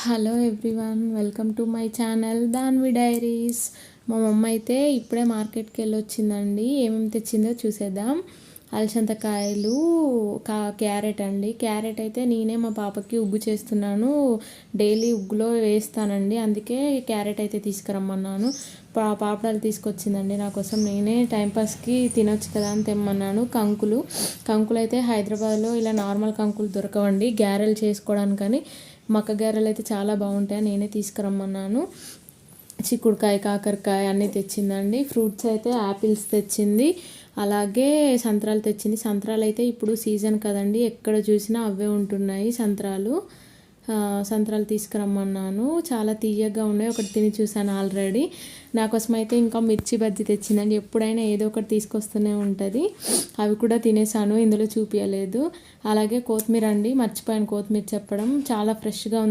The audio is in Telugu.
Hello everyone, welcome to my channel Danvi diaries. మా మమ్మ అయితే ఇప్పుడే మార్కెట్కి వెళ్ళి వచ్చిందండి. ఏమేమి తెచ్చిందో చూసేద్దాం. అలసందకాయలు, క్యారెట్ అండి. క్యారెట్ అయితే నేనే మా పాపకి ఉగ్గు చేస్తున్నాను, డైలీ ఉగ్గులో వేస్తానండి. అందుకే క్యారెట్ అయితే తీసుకురమ్మన్నాను. పాపడాలు తీసుకొచ్చిందండి నా కోసం. నేనే టైంపాస్కి తినొచ్చు కదా అని తెమ్మన్నాను. కంకులు అయితే హైదరాబాద్లో ఇలా నార్మల్ కంకులు దొరకవండి గ్యారెలు చేసుకోవడానికి, కానీ మక్క గారెలు అయితే చాలా బాగుంటాయి, నేనే తీసుకురమ్మన్నాను. చిక్కుడుకాయ, కాకరకాయ అన్నీ తెచ్చిందండి. ఫ్రూట్స్ అయితే యాపిల్స్ తెచ్చింది, అలాగే సంత్రాలు తెచ్చింది. సంత్రాలు అయితే ఇప్పుడు సీజన్ కదండి, ఎక్కడ చూసినా అవే ఉంటున్నాయి సంత్రాలు తీసుకురమ్మన్నాను. చాలా తీయగా ఉన్నాయి, ఒకటి తిని చూసాను ఆల్రెడీ. నా కోసం అయితే ఇంకా మిర్చి బజ్జీ తెచ్చిందండి. ఎప్పుడైనా ఏదో ఒకటి తీసుకొస్తూనే ఉంటుంది, అవి కూడా తినేసాను, ఇందులో చూపించలేదు. అలాగే కొత్తిమీర అండి, మర్చిపోయాను కొత్తిమీర చెప్పడం. చాలా ఫ్రెష్గా ఉందండి.